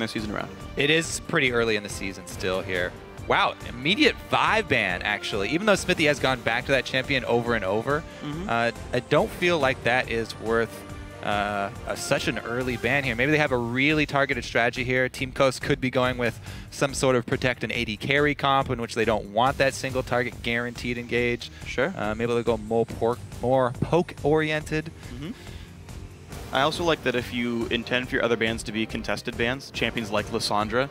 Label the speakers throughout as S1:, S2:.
S1: their season around.
S2: It is pretty early in the season still here. Wow, immediate vibe ban, actually. Even though Xmithie has gone back to that champion over and over, I don't feel like that is worth such an early ban here. Maybe they have a really targeted strategy here. Team Coast could be going with some sort of protect and AD carry comp in which they don't want that single target guaranteed engage.
S1: Sure.
S2: Maybe they'll go more poke-oriented.
S1: I also like that if you intend for your other bans to be contested bans, champions like Lissandra,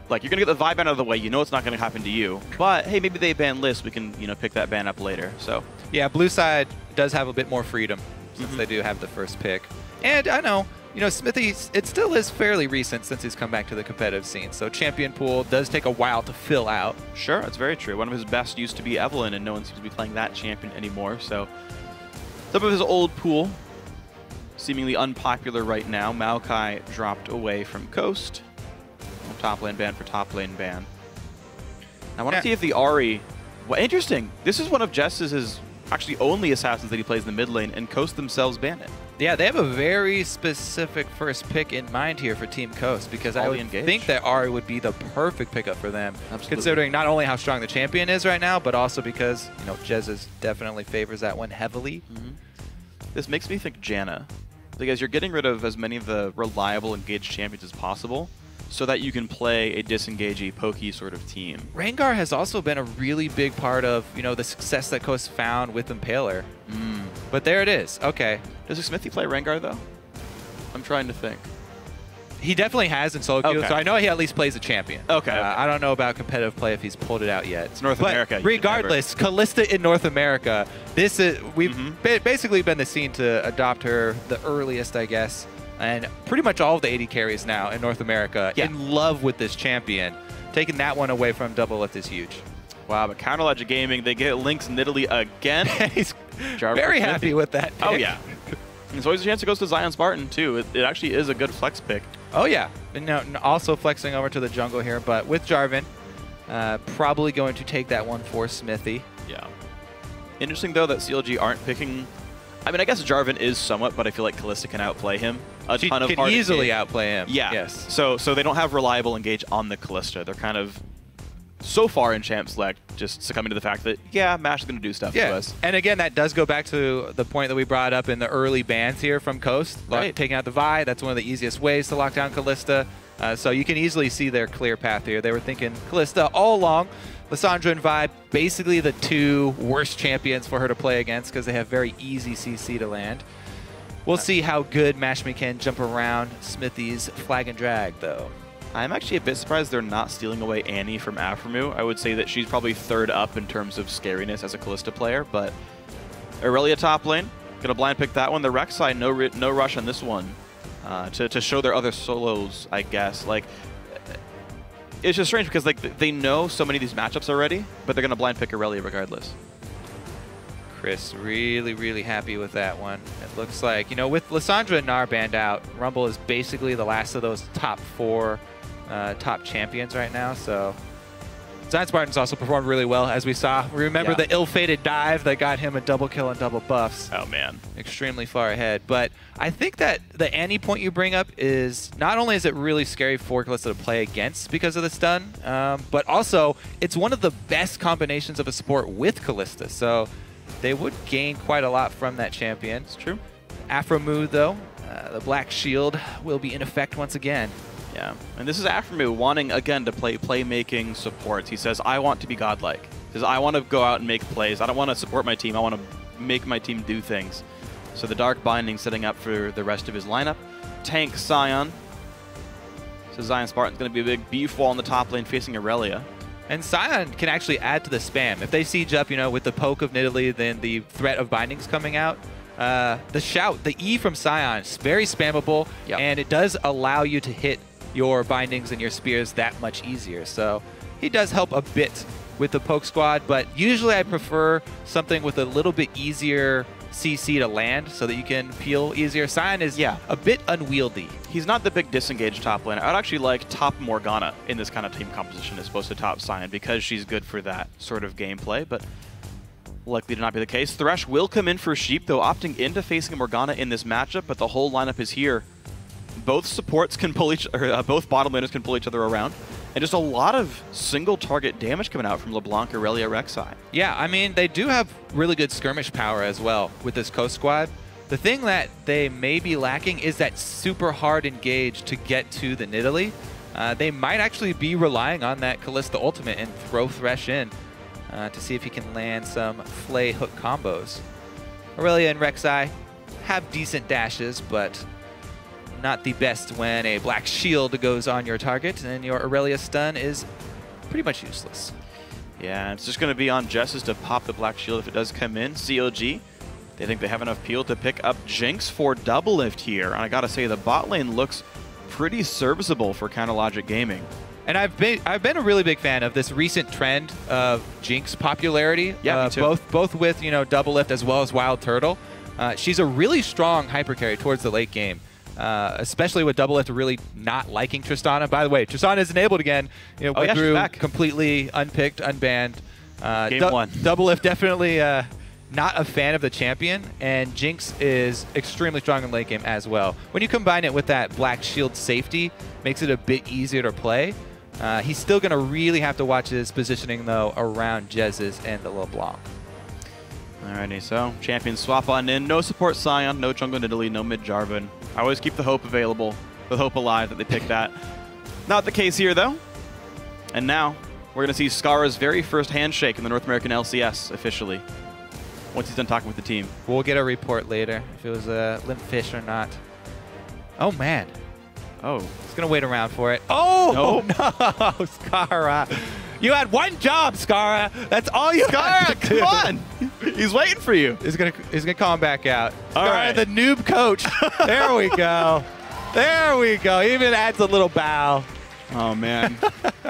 S1: like, you're going to get the vibe ban out of the way. You know it's not going to happen to you. But, hey, maybe they ban Liss. We can, you know, pick that ban up later. So
S2: yeah, blue side does have a bit more freedom since they do have the first pick. And I know, you know, Xmithie, it still is fairly recent since he's come back to the competitive scene. So champion pool does take a while to fill out.
S1: Sure, that's very true. One of his best used to be Evelynn, and no one seems to be playing that champion anymore. So some of his old pool, seemingly unpopular right now. Maokai dropped away from Coast. Top lane ban for top lane ban. I want to see if the Ahri... Well, interesting. This is one of Jesiz's actually only assassins that he plays in the mid lane, and Coast themselves ban it.
S2: Yeah, they have a very specific first pick in mind here for Team Coast, because I would think that Ahri would be the perfect pickup for them, considering not only how strong the champion is right now, but also because, you know, Jesiz definitely favors that one heavily.
S1: This makes me think Janna, because you're getting rid of as many of the reliable engaged champions as possible, so that you can play a disengagey, pokey sort of team.
S2: Rengar has also been a really big part of, you know, the success that Coast found with Impaler. But there it is. Okay.
S1: Does Xmithie play Rengar, though? I'm trying to think.
S2: He definitely has in solo queue, so I know he at least plays a champion. I don't know about competitive play if he's pulled it out yet.
S1: It's North America.
S2: Regardless, Kalista in North America. This is we've basically been the scene to adopt her the earliest, I guess. And pretty much all of the AD carries now in North America in love with this champion. Taking that one away from Doublelift is huge.
S1: Wow, but CounterLogic Gaming, they get Link's Nidalee again.
S2: He's very happy with that pick.
S1: Oh, yeah. There's always a chance it goes to ZionSpartan, too. It actually is a good flex pick.
S2: Oh, yeah. And now, also flexing over to the jungle here, but with Jarvan, probably going to take that one for Xmithie.
S1: Yeah. Interesting, though, that CLG aren't picking... I mean, I guess Jarvan is somewhat, but I feel like Kalista can outplay him.
S2: She can easily outplay him.
S1: Yeah.
S2: Yes.
S1: So they don't have reliable engage on the Kalista. They're kind of, so far in Champ Select, just succumbing to the fact that, yeah, Mash is going to do stuff to us.
S2: And again, that does go back to the point that we brought up in the early bans here from Coast. Taking out the Vi, that's one of the easiest ways to lock down Kalista. So you can easily see their clear path here. They were thinking Kalista all along. Lissandra and Vi, basically the two worst champions for her to play against because they have very easy CC to land. We'll see how good Mashme can jump around Xmithie's flag and drag, though.
S1: I'm actually a bit surprised they're not stealing away Annie from Aphromoo. I would say that she's probably third up in terms of scariness as a Kalista player, but Irelia top lane, gonna blind pick that one. The Rek'Sai, no rush on this one to show their other solos, I guess. Like, it's just strange because like they know so many of these matchups already, but they're gonna blind pick Irelia regardless.
S2: Cris really, really happy with that one. It looks like, you know, with Lissandra and Gnar banned out, Rumble is basically the last of those top 4 top champions right now. So ZionSpartan's also performed really well, as we saw. Remember the ill-fated dive that got him a double kill and double buffs.
S1: Oh, man.
S2: Extremely far ahead. But I think that the Annie point you bring up is, not only is it really scary for Kalista to play against because of the stun, but also it's one of the best combinations of a support with Kalista. So they would gain quite a lot from that champion.
S1: It's true.
S2: Aphromoo, though, the black shield will be in effect once again.
S1: Yeah, and this is Aphromoo wanting, again, to play playmaking supports. He says, I want to be godlike. He says, I want to go out and make plays. I don't want to support my team. I want to make my team do things. So the Dark Binding setting up for the rest of his lineup. Tank Sion. So ZionSpartan's going to be a big beef wall in the top lane facing Irelia.
S2: And Sion can actually add to the spam. If they siege up, you know, with the poke of Nidalee, then the threat of bindings coming out, the shout, the E from Sion is very spammable, and it does allow you to hit your bindings and your spears that much easier. So he does help a bit with the poke squad, but usually I prefer something with a little bit easier CC to land so that you can peel easier. Sion is a bit unwieldy.
S1: He's not the big disengaged top laner. I'd actually like top Morgana in this kind of team composition as opposed to top Sion because she's good for that sort of gameplay, but likely to not be the case. Thresh will come in for Sheep, though, opting into facing Morgana in this matchup, but the whole lineup is here. both supports can pull both bottom laners can pull each other around, and just a lot of single target damage coming out from LeBlanc, Irelia, Rek'Sai.
S2: Yeah, I mean, they do have really good skirmish power as well with this Coast squad. The thing that they may be lacking is that super hard engage to get to the Nidalee. They might actually be relying on that Kalista ultimate and throw Thresh in to see if he can land some flay hook combos. Irelia and Rek'Sai have decent dashes, but not the best when a black shield goes on your target and your Irelia stun is pretty much useless.
S1: Yeah, it's just going to be on Jesiz to pop the black shield if it does come in. CLG, they think they have enough peel to pick up Jinx for Doublelift here. And I got to say, the bot lane looks pretty serviceable for Counter Logic Gaming.
S2: And I've been a really big fan of this recent trend of Jinx popularity.
S1: Yeah, me too.
S2: Both with Doublelift as well as Wild Turtle. She's a really strong hyper carry towards the late game, especially with Doublelift really not liking Tristana. By the way, Tristana is enabled again. Went through completely unpicked, unbanned.
S1: Game 1.
S2: Doublelift definitely not a fan of the champion, and Jinx is extremely strong in late game as well. When you combine it with that black shield safety, makes it a bit easier to play. He's still going to really have to watch his positioning, though, around Jesiz and the LeBlanc.
S1: Alrighty, so champion swap on in. No support Sion, no jungle Nidalee, no mid Jarvan. I always keep the hope available, the hope alive that they pick that. Not the case here, though. And now, we're going to see Skara's very first handshake in the North American LCS officially, once he's done talking with the team.
S2: We'll get a report later if it was a limp fish or not. Oh, man.
S1: Oh.
S2: He's going to wait around for it. Oh, no, Skara. You had one job, Skara. That's all you had to do.
S1: Come on. He's waiting for you.
S2: He's gonna call him back out.
S1: All right.
S2: The noob coach. There we go. There we go. He even adds a little bow.
S1: Oh, man.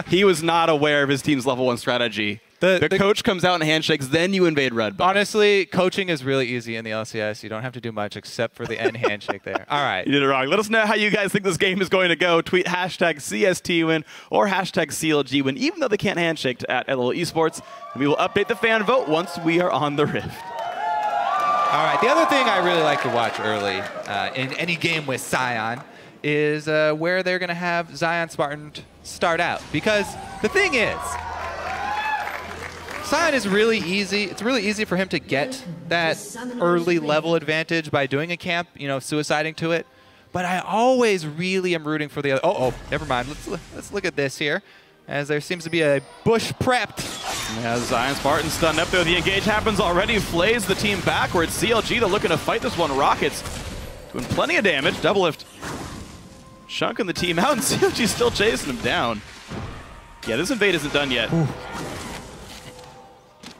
S1: He was not aware of his team's level 1 strategy. The coach comes out and handshakes, then you invade red buff.
S2: Honestly, coaching is really easy in the LCS. You don't have to do much except for the end handshake there. All right.
S1: You did it wrong. Let us know how you guys think this game is going to go. Tweet hashtag CST win or hashtag CLG win, even though they can't handshake at LOL Esports. And we will update the fan vote once we are on the Rift.
S2: All right. The other thing I really like to watch early in any game with Sion is where they're going to have ZionSpartan start out. Because the thing is, Sion is really easy. It's really easy for him to get that early level advantage by doing a camp, suiciding to it. But I always really am rooting for the other. Oh, never mind. Let's look at this here, as there seems to be a bush prepped.
S1: Yeah, ZionSpartan stunned up there. The engage happens already. Flays the team backwards. CLG, they're looking to fight this one. Rockets doing plenty of damage. Doublelift chunking the team out, and CLG's still chasing him down. Yeah, this invade isn't done yet.
S2: Ooh.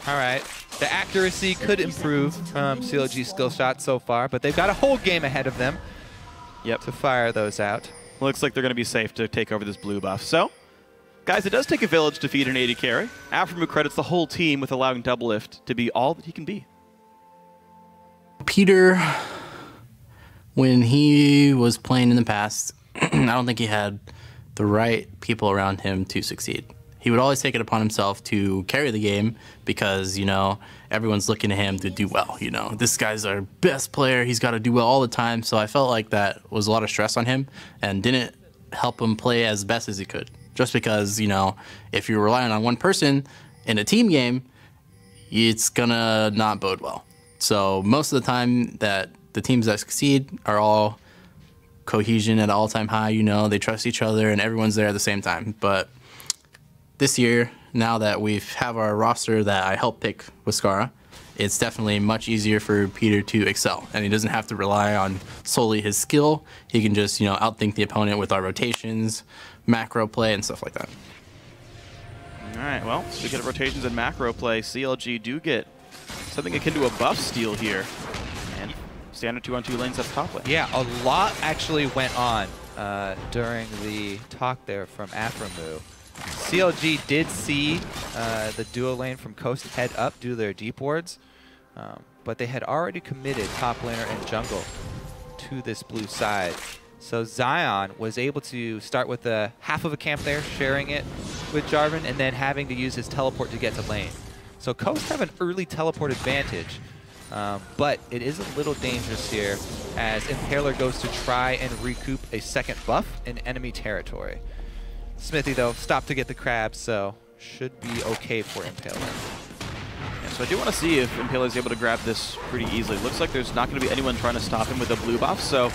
S2: All right, the accuracy could improve from CLG's skill shot so far, but they've got a whole game ahead of them to fire those out.
S1: Looks like they're going to be safe to take over this blue buff. So, guys, it does take a village to feed an AD carry. Aphromoo credits the whole team with allowing Doublelift to be all that he can be.
S3: Peter, when he was playing in the past, I don't think he had the right people around him to succeed. He would always take it upon himself to carry the game because, everyone's looking to him to do well. This guy's our best player. He's got to do well all the time. So I felt like that was a lot of stress on him and didn't help him play as best as he could. Just because, if you're relying on one person in a team game, it's going to not bode well. So most of the time that the teams that succeed are all cohesion at an all-time high. They trust each other and everyone's there at the same time. But this year, now that we have our roster that I helped pick with Skara, it's definitely much easier for Peter to excel. And he doesn't have to rely on solely his skill. He can just, outthink the opponent with our rotations, macro play, and stuff like that.
S1: All right, well, speaking of rotations and macro play, CLG do get something akin to a buff steal here. And standard 2-on-2 lanes at the top lane.
S2: Yeah, a lot actually went on during the talk there from Aphromoo. CLG did see the duo lane from Coast head up due to their deep wards, but they had already committed top laner and jungle to this blue side. So Zion was able to start with half of a camp there, sharing it with Jarvan, and then having to use his teleport to get to lane. So Coast have an early teleport advantage, But it is a little dangerous here as Impaler goes to try and recoup a second buff in enemy territory. Xmithie, though, stopped to get the crab, so should be okay for Impaler.
S1: Yeah, so I do want to see if Impaler is able to grab this pretty easily. Looks like there's not going to be anyone trying to stop him with a blue buff, so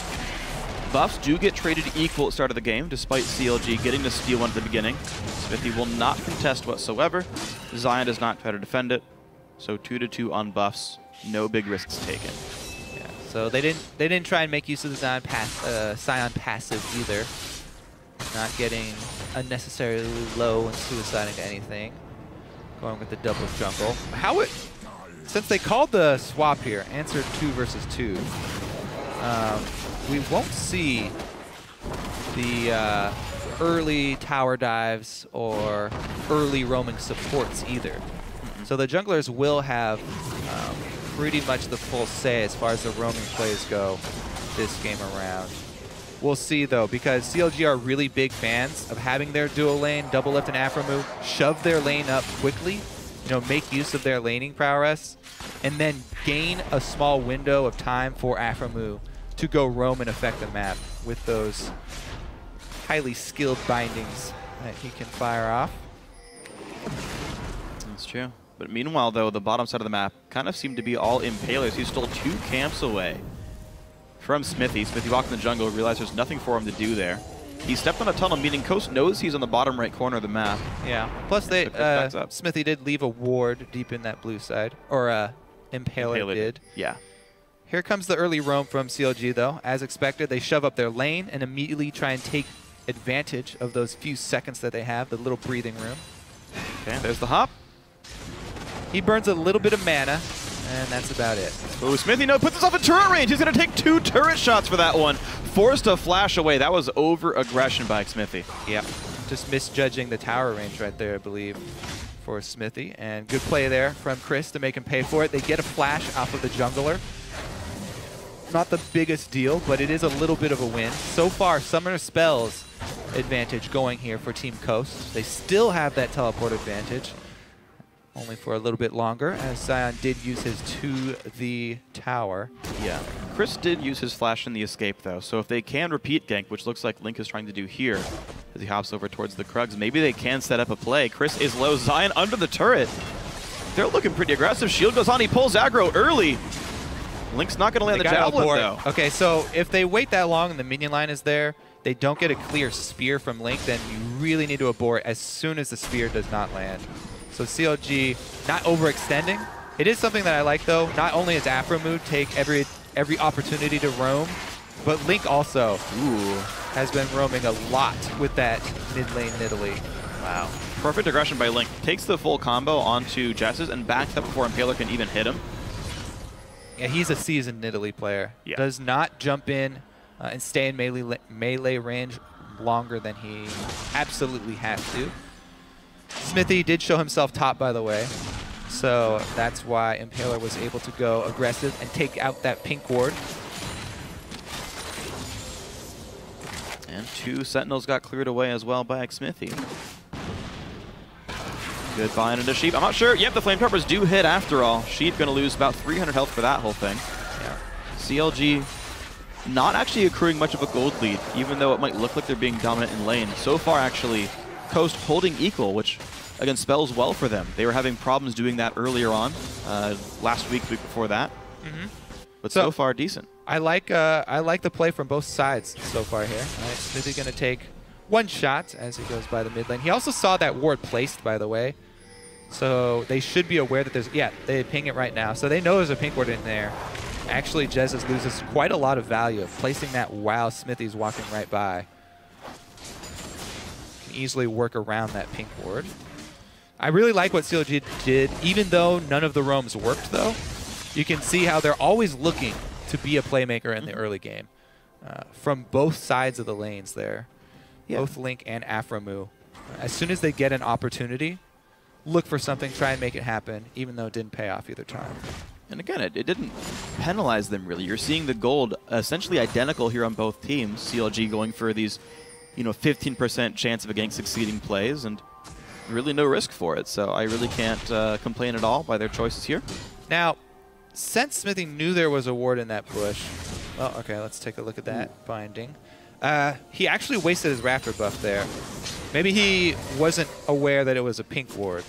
S1: buffs do get traded equal at the start of the game, despite CLG getting to steal one at the beginning. Xmithie will not contest whatsoever. Zion does not try to defend it, so 2-2 on buffs. No big risks taken.
S2: Yeah, so they didn't try and make use of the Sion passive either. Not getting unnecessarily low and suiciding to anything. Going with the double jungle. Since they called the swap here, answered 2 versus 2, we won't see the early tower dives or early roaming supports either. So the junglers will have pretty much the full say as far as the roaming plays go this game around. We'll see, though, because CLG are really big fans of having their dual lane, Doublelift and Aphromoo, shove their lane up quickly, make use of their laning prowess, and then gain a small window of time for Aphromoo to go roam and affect the map with those highly skilled bindings that he can fire off.
S1: That's true. But meanwhile, though, the bottom side of the map kind of seemed to be all Impalers. He's still 2 camps away from Xmithie. Xmithie walked in the jungle, realized there's nothing for him to do there. He stepped on a tunnel, meaning Coast knows he's on the bottom right corner of the map.
S2: Yeah. Plus, Xmithie did leave a ward deep in that blue side, or Impaler did.
S1: Yeah.
S2: Here comes the early roam from CLG, though. As expected, they shove up their lane and immediately try and take advantage of those few seconds that they have, the little breathing room.
S1: Okay, there's the hop.
S2: He burns a little bit of mana, and that's about it.
S1: Oh, Xmithie puts himself in turret range. He's going to take 2 turret shots for that one. Forced to flash away. That was over-aggression by Xmithie.
S2: Yeah, just misjudging the tower range right there, I believe, for Xmithie. And good play there from Cris to make him pay for it. They get a flash off of the jungler. Not the biggest deal, but it is a little bit of a win. So far, Summoner Spells advantage going here for Team Coast. They still have that teleport advantage, only for a little bit longer, as Sion did use his to the tower.
S1: Yeah. Cris did use his flash in the escape, though, so if they can repeat gank, which looks like Link is trying to do here, as he hops over towards the Krugs, maybe they can set up a play. Cris is low. Zion under the turret. They're looking pretty aggressive. Shield goes on. He pulls aggro early. Link's not going to land the javelin, though.
S2: Okay, so if they wait that long and the minion line is there, they don't get a clear spear from Link, then you really need to abort as soon as the spear does not land. So CLG not overextending. It is something that I like, though. Not only does Aphromoo take every opportunity to roam, but Link also has been roaming a lot with that mid lane Nidalee.
S1: Wow. Perfect aggression by Link. Takes the full combo onto Jesiz and backs up before Impaler can even hit him.
S2: Yeah, he's a seasoned Nidalee player.
S1: Yeah.
S2: Does not jump in and stay in melee range longer than he absolutely has to. Xmithie did show himself top, by the way, so that's why Impaler was able to go aggressive and take out that pink ward.
S1: And 2 Sentinels got cleared away as well by Xmithie. Good bind into Sheep. I'm not sure. Yep, the Flame Peppers do hit after all. Sheep going to lose about 300 health for that whole thing.
S2: Yeah.
S1: CLG not actually accruing much of a gold lead, even though it might look like they're being dominant in lane. So far, actually, Coast holding equal, which, again, spells well for them. They were having problems doing that earlier on, last week, the week before that. But so far, decent.
S2: I like the play from both sides so far here. Xmithie going to take 1 shot as he goes by the mid lane. He also saw that ward placed, by the way. So they should be aware that there's... Yeah, they ping it right now. So they know there's a pink ward in there. Actually, Jesiz loses quite a lot of value of placing that while Xmithie's walking right by. Can easily work around that pink ward. I really like what CLG did. Even though none of the roams worked, though, you can see how they're always looking to be a playmaker in the early game. From both sides of the lanes there. Yeah. Both Link and Aphromoo. As soon as they get an opportunity, look for something, try and make it happen, even though it didn't pay off either time.
S1: And again, it didn't penalize them, really. You're seeing the gold essentially identical here on both teams. CLG going for these, 15% chance of a gank succeeding plays, and really no risk for it. So I really can't complain at all by their choices here.
S2: Now, sense Xmithie knew there was a ward in that bush. Oh, okay, let's take a look at that binding. He actually wasted his Raptor buff there. Maybe he wasn't aware that it was a pink ward.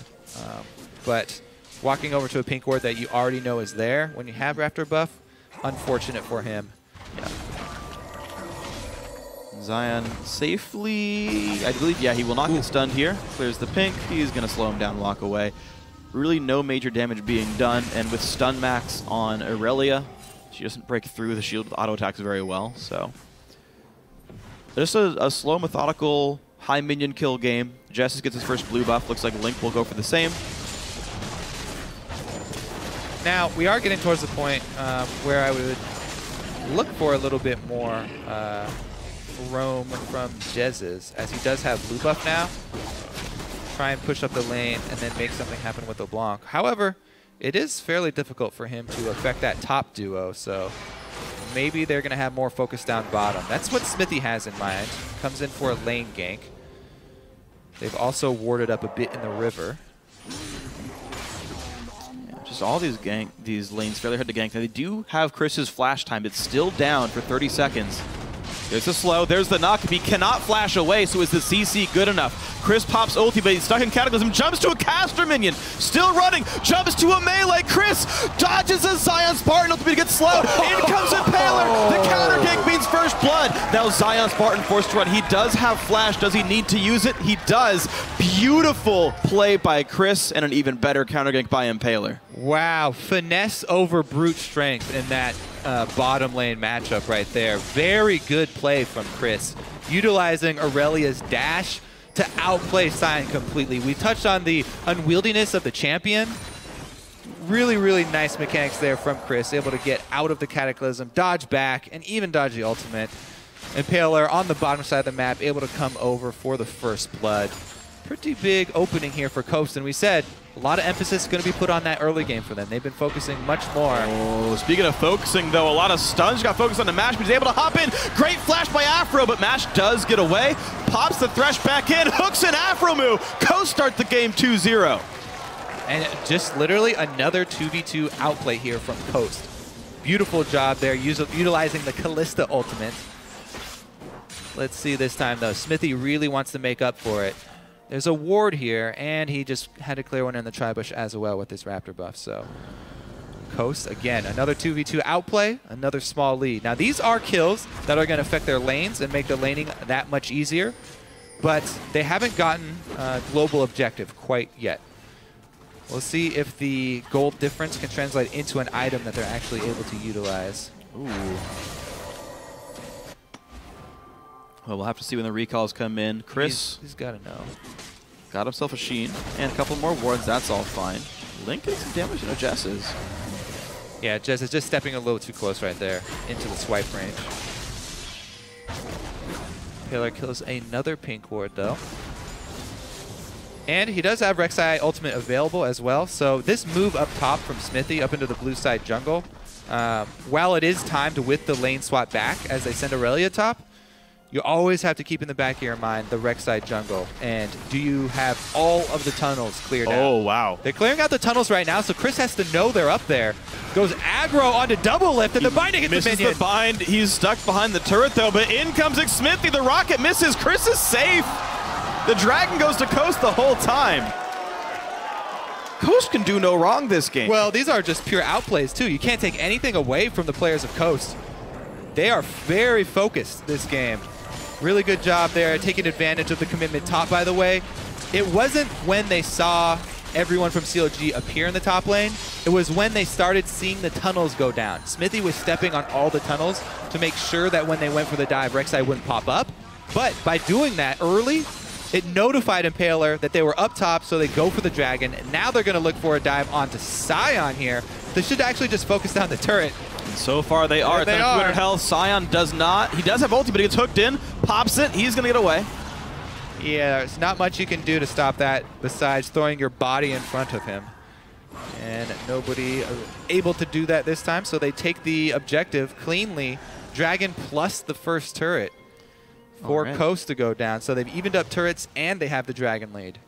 S2: But walking over to a pink ward that you already know is there when you have Raptor buff, unfortunate for him.
S1: Yeah. Zion safely, I believe, yeah, he will not get stunned here. Clears the pink. He's going to slow him down, walk away. Really no major damage being done, and with stun max on Irelia, she doesn't break through the shield with auto attacks very well, so. Just a slow, methodical, high minion kill game. Jesiz gets his first blue buff. Looks like Link will go for the same.
S2: Now, we are getting towards the point where I would look for a little bit more roam from Jesiz, as he does have blue buff now. Try and push up the lane and then make something happen with LeBlanc. However, it is fairly difficult for him to affect that top duo, so maybe they're going to have more focus down bottom. That's what Xmithie has in mind. Comes in for a lane gank. They've also warded up a bit in the river.
S1: Yeah, just all these lanes fairly hard to gank. Now, they do have Chris's flash time. It's still down for 30 seconds. There's the slow, there's the knock. He cannot flash away, so is the CC good enough? Chris pops ulti, but he's stuck in Cataclysm, jumps to a caster minion, still running, jumps to a melee. Chris dodges a ZionSpartan, ultimately gets slowed. In comes Impaler, the counter gank means first blood. Now ZionSpartan forced to run. He does have flash, does he need to use it? He does. Beautiful play by Chris, and an even better counter gank by Impaler.
S2: Wow, finesse over brute strength in that bottom lane matchup right there. Very good play from Cris, utilizing Irelia's dash to outplay Sion completely. We touched on the unwieldiness of the champion. Really, really nice mechanics there from Cris, able to get out of the Cataclysm, dodge back, and even dodge the ultimate. Impaler on the bottom side of the map, able to come over for the first blood. Pretty big opening here for Coast, and we said a lot of emphasis is going to be put on that early game for them. They've been focusing much more.
S1: Oh, speaking of focusing, though, a lot of stuns. Got focused on the Mash, but he's able to hop in. Great flash by Aphro, but Mash does get away. Pops the Thresh back in, hooks in Aphromoo. Coast start the game 2-0.
S2: And just literally another 2v2 outplay here from Coast. Beautiful job there, utilizing the Kalista ultimate. Let's see this time, though. Xmithie really wants to make up for it. There's a ward here, and he just had to clear one in the tri-bush as well with his Raptor buff. So Coast, again, another 2v2 outplay, another small lead. Now, these are kills that are going to affect their lanes and make the laning that much easier, but they haven't gotten global objective quite yet. We'll see if the gold difference can translate into an item that they're actually able to utilize.
S1: Ooh. Well, we'll have to see when the recalls come in. Cris,
S2: he's got to know.
S1: Got himself a Sheen and a couple more wards. That's all fine. Link getting some damage into Jesiz.
S2: Yeah, Jesiz is just stepping a little too close right there into the swipe range. Impaler kills another pink ward, though. And he does have Rek'Sai ultimate available as well. So this move up top from Xmithie up into the blue side jungle, while it is time to whip the lane swap back as they send Irelia top, you always have to keep in the back of your mind the Rek'Sai jungle. And do you have all of the tunnels cleared out?
S1: Oh, wow.
S2: They're clearing out the tunnels right now, so Cris has to know they're up there. Goes aggro onto Doublelift, and the binding hits the minion.
S1: Misses the bind. He's stuck behind the turret, though, but in comes Xmithie. The rocket misses. Cris is safe. The dragon goes to Coast the whole time. Coast can do no wrong this game.
S2: Well, these are just pure outplays, too. You can't take anything away from the players of Coast. They are very focused this game. Really good job there, taking advantage of the commitment top, by the way. It wasn't when they saw everyone from CLG appear in the top lane. It was when they started seeing the tunnels go down. Xmithie was stepping on all the tunnels to make sure that when they went for the dive, Rek'Sai wouldn't pop up. But by doing that early, it notified Impaler that they were up top, so they go for the dragon. And now they're going to look for a dive onto Sion here. They should actually just focus down the turret.
S1: So far they are.
S2: They are.
S1: Health. Sion does not. He does have ulti, but he gets hooked in, pops it. He's going to get away.
S2: Yeah, there's not much you can do to stop that besides throwing your body in front of him. And nobody able to do that this time, so they take the objective cleanly. Dragon plus the first turret for Coast to go down. So they've evened up turrets, and they have the dragon lead.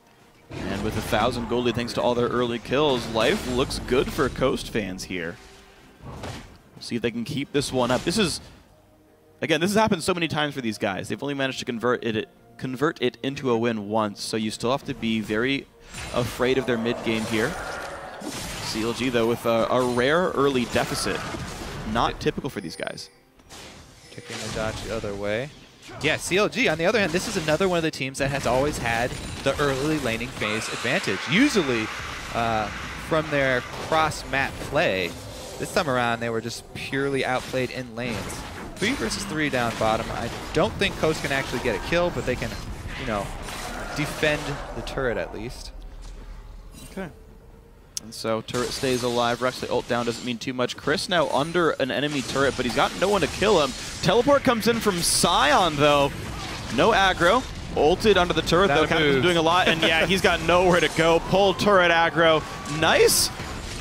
S1: And with 1,000 gold lead thanks to all their early kills, life looks good for Coast fans here. We'll see if they can keep this one up. This is, again, this has happened so many times for these guys. They've only managed to convert it into a win once, so you still have to be very afraid of their mid game here. CLG, though, with a rare early deficit. Not typical for these guys.
S2: Taking the dodge the other way. Yeah, CLG, on the other hand, this is another one of the teams that has always had the early laning phase advantage. Usually, from their cross-map play, this time around they were just purely outplayed in lanes. 3 versus 3 down bottom. I don't think Coast can actually get a kill, but they can, you know, defend the turret at least.
S1: Okay. And so turret stays alive. Rek'Sai ult down doesn't mean too much. Cris now under an enemy turret, but he's got no one to kill him. Teleport comes in from Sion, though. No aggro. Ulted under the turret, though. Captain's doing a lot, and yeah, he's got nowhere to go. Pull turret aggro. Nice,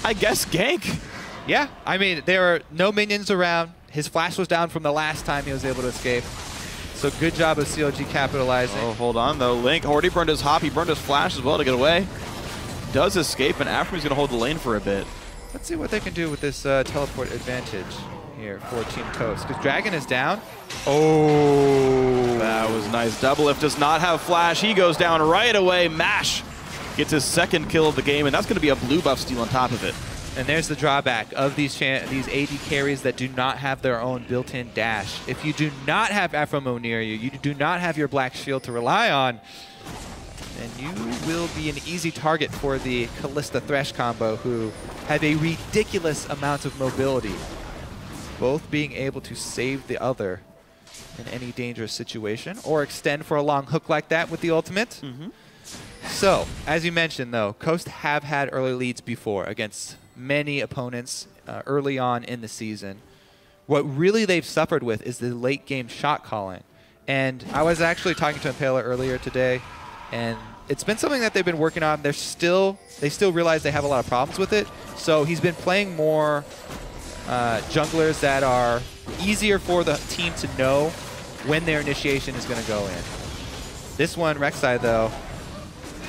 S1: I guess, gank.
S2: Yeah, I mean, there are no minions around. His flash was down from the last time he was able to escape. So good job of CLG capitalizing.
S1: Oh, hold on, though. Link already burned his hop. He burned his flash as well to get away. Does escape, and Aphromoo's going to hold the lane for a bit.
S2: Let's see what they can do with this teleport advantage here for Team Coast. Because Dragon is down. Oh,
S1: that was nice. Doublelift does not have flash. He goes down right away. Mash gets his second kill of the game, and that's going to be a blue buff steal on top of it.
S2: And there's the drawback of these AD carries that do not have their own built-in dash. If you do not have Aphromoo near you, you do not have your black shield to rely on, then you will be an easy target for the Kalista Thresh combo, who have a ridiculous amount of mobility, both being able to save the other in any dangerous situation or extend for a long hook like that with the ultimate. So, as you mentioned, though, Coast have had early leads before against many opponents early on in the season. What really they've suffered with is the late game shot calling. And I was actually talking to Impaler earlier today, and it's been something that they've been working on. They still realize they have a lot of problems with it. So he's been playing more junglers that are easier for the team to know when their initiation is going to go in. This one, Rek'Sai, though,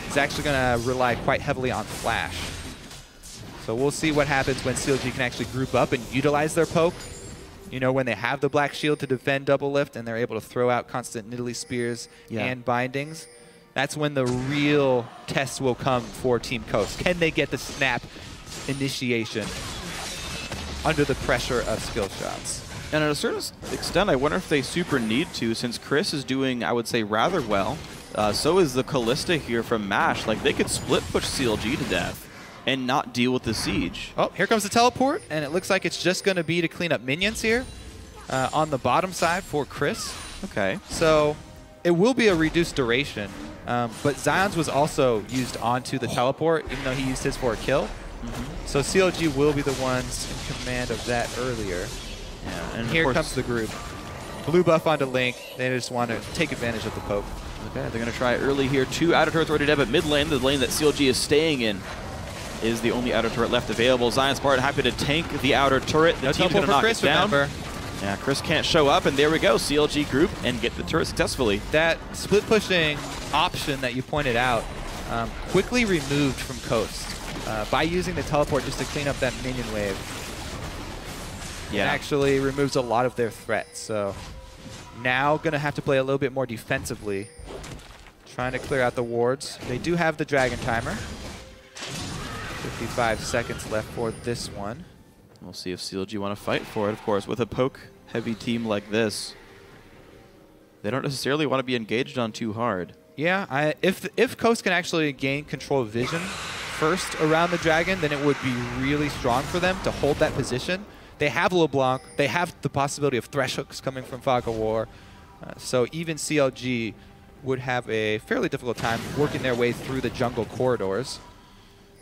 S2: is actually going to rely quite heavily on flash. So we'll see what happens when CLG can actually group up and utilize their poke. You know, when they have the black shield to defend Doublelift and they're able to throw out constant Nidalee spears and bindings. That's when the real test will come for Team Coast. Can they get the snap initiation under the pressure of skill shots?
S1: And at a certain extent, I wonder if they super need to, since Cris is doing, I would say, rather well. So is the Kalista here from MASH. Like, they could split push CLG to death and not deal with the siege.
S2: Oh, here comes the teleport, and it looks like it's just going to be to clean up minions here on the bottom side for Cris.
S1: Okay.
S2: So it will be a reduced duration, but Zion's was also used onto the teleport, even though he used his for a kill. So CLG will be the ones in command of that earlier.
S1: Yeah,
S2: and here comes the group. Blue buff onto Link. They just want to take advantage of the poke.
S1: Okay, they're going to try early here. 2 outer turrets already dead, but mid lane, the lane that CLG is staying in, is the only outer turret left available. ZionSpartan happy to tank the outer turret. The team's going to knock it down. Remember. Yeah, Cris can't show up, and there we go. CLG group and get the turret successfully.
S2: That split pushing option that you pointed out quickly removed from Coast by using the teleport just to clean up that minion wave. Yeah, it actually removes a lot of their threats. So now going to have to play a little bit more defensively, trying to clear out the wards. They do have the dragon timer. 55 seconds left for this one.
S1: We'll see if CLG want to fight for it, of course. With a poke-heavy team like this, they don't necessarily want to be engaged on too hard.
S2: Yeah, if Coast can actually gain control of vision first around the dragon, then it would be really strong for them to hold that position. They have LeBlanc. They have the possibility of Thresh hooks coming from Fog of War. So even CLG would have a fairly difficult time working their way through the jungle corridors.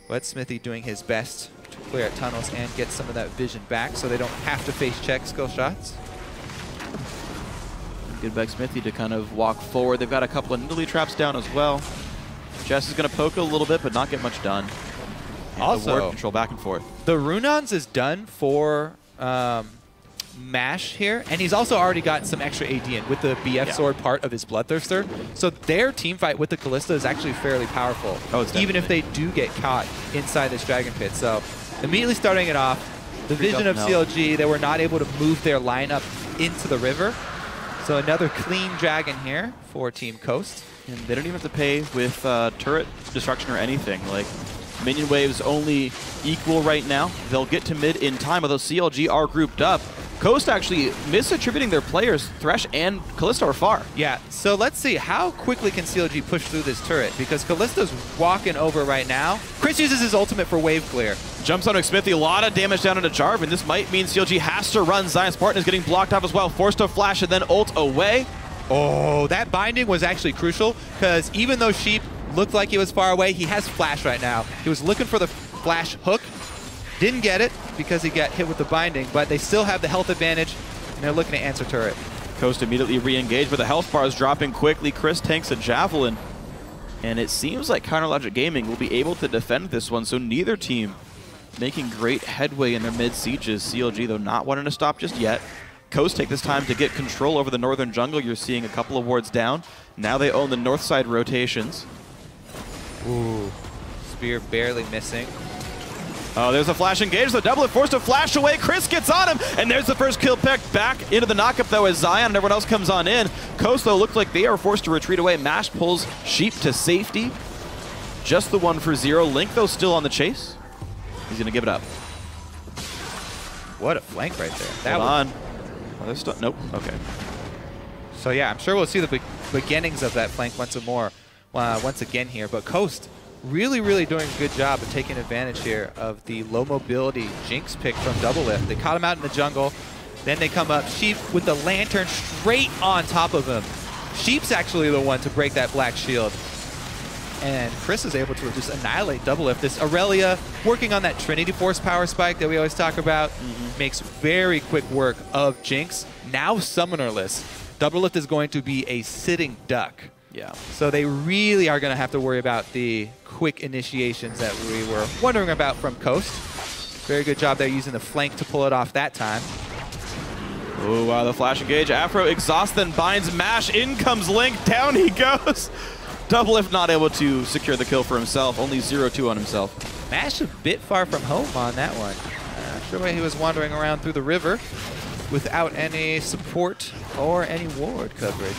S2: But Xmithie doing his best to clear out tunnels and get some of that vision back so they don't have to face check skill shots.
S1: Good by Xmithie to kind of walk forward. They've got a couple of Nidalee traps down as well. Jess is going to poke a little bit, but not get much done. And also, the ward control back and forth.
S2: The Runons is done for MASH here, and he's also already got some extra AD in with the BF sword part of his Bloodthirster. So their team fight with the Kalista is actually fairly powerful, even if they do get caught inside this Dragon Pit. So immediately starting it off, the vision of CLG, they were not able to move their lineup into the river. So another clean dragon here for Team Coast.
S1: And they don't even have to pay with turret destruction or anything. Like, minion waves only equal right now. They'll get to mid in time, although CLG are grouped up. Coast actually misattributing their players. Thresh and Kalista are far.
S2: Yeah, so let's see. How quickly can CLG push through this turret? Because Kalista's walking over right now. Cris uses his ultimate for wave clear.
S1: Jumps on Xmithie, a lot of damage down into Jarvan. This might mean CLG has to run. ZionSpartan is getting blocked off as well. Forced to flash and then ult away.
S2: Oh, that binding was actually crucial because even though Sheep looked like he was far away, he has flash right now. He was looking for the flash hook. Didn't get it because he got hit with the binding, but they still have the health advantage, and they're looking to answer turret.
S1: Coast immediately re-engaged, but the health bar is dropping quickly. Cris tanks a Javelin, and it seems like Counterlogic Gaming will be able to defend this one, so neither team making great headway in their mid-sieges. CLG, though, not wanting to stop just yet. Coast take this time to get control over the northern jungle. You're seeing a couple of wards down. Now they own the north side rotations.
S2: Ooh, spear barely missing.
S1: Oh, there's a flash engage. The Doublelift forced to flash away. Cris gets on him, and there's the first kill pick back into the knockup, though, as Zion and everyone else comes on in. Coast, though, looked like they are forced to retreat away. Mash pulls Sheep to safety. Just the one for 0. Link, though, still on the chase. He's going to give it up.
S2: What a flank right there.
S1: Hold on. Oh, there's still, nope. Okay.
S2: So, yeah, I'm sure we'll see the beginnings of that flank once again here. But Coast really doing a good job of taking advantage here of the low mobility Jinx pick from Doublelift. They caught him out in the jungle. Then they come up. Sheep with the lantern straight on top of him. Sheep's actually the one to break that black shield. And Cris is able to just annihilate Doublelift. This Irelia working on that Trinity Force power spike that we always talk about. Makes very quick work of Jinx. Now summonerless. Doublelift is going to be a sitting duck.
S1: Yeah.
S2: So they really are going to have to worry about the quick initiations that we were wondering about from Coast. Very good job there using the flank to pull it off that time.
S1: Oh, wow, the flash engage. Aphro exhausts, then binds Mash. In comes Link. Down he goes. Doublelift not able to secure the kill for himself. Only 0-2 on himself.
S2: Mash a bit far from home on that one. Sure way he was wandering around through the river without any support or any ward coverage.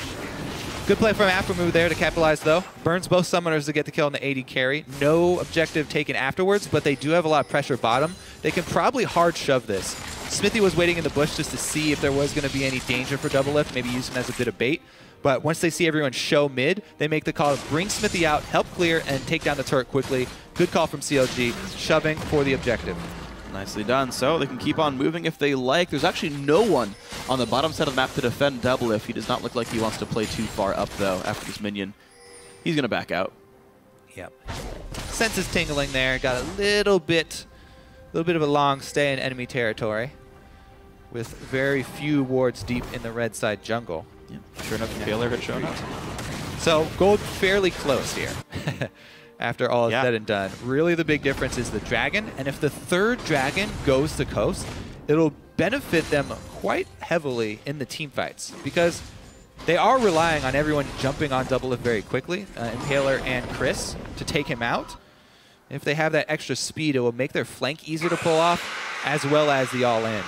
S2: Good play from Aphromoo there to capitalize, though. Burns both summoners to get the kill on the AD carry. No objective taken afterwards, but they do have a lot of pressure bottom. They can probably hard shove this. Xmithie was waiting in the bush just to see if there was going to be any danger for Doublelift, maybe use him as a bit of bait. But once they see everyone show mid, they make the call to bring Xmithie out, help clear, and take down the turret quickly. Good call from CLG, shoving for the objective.
S1: Nicely done. So they can keep on moving if they like. There's actually no one on the bottom side of the map to defend Doublelift. He does not look like he wants to play too far up, though, after this minion. He's going to back out.
S2: Yep. Senses tingling there. Got a little bit of a long stay in enemy territory with very few wards deep in the red side jungle.
S1: Yep. Sure enough, Impaler had shown up.
S2: So gold fairly close here. After all is said and done. Really the big difference is the dragon, and if the third dragon goes to Coast, it'll benefit them quite heavily in the team fights because they are relying on everyone jumping on Doublelift very quickly, Impaler and Cris, to take him out. If they have that extra speed, it will make their flank easier to pull off, as well as the all-in.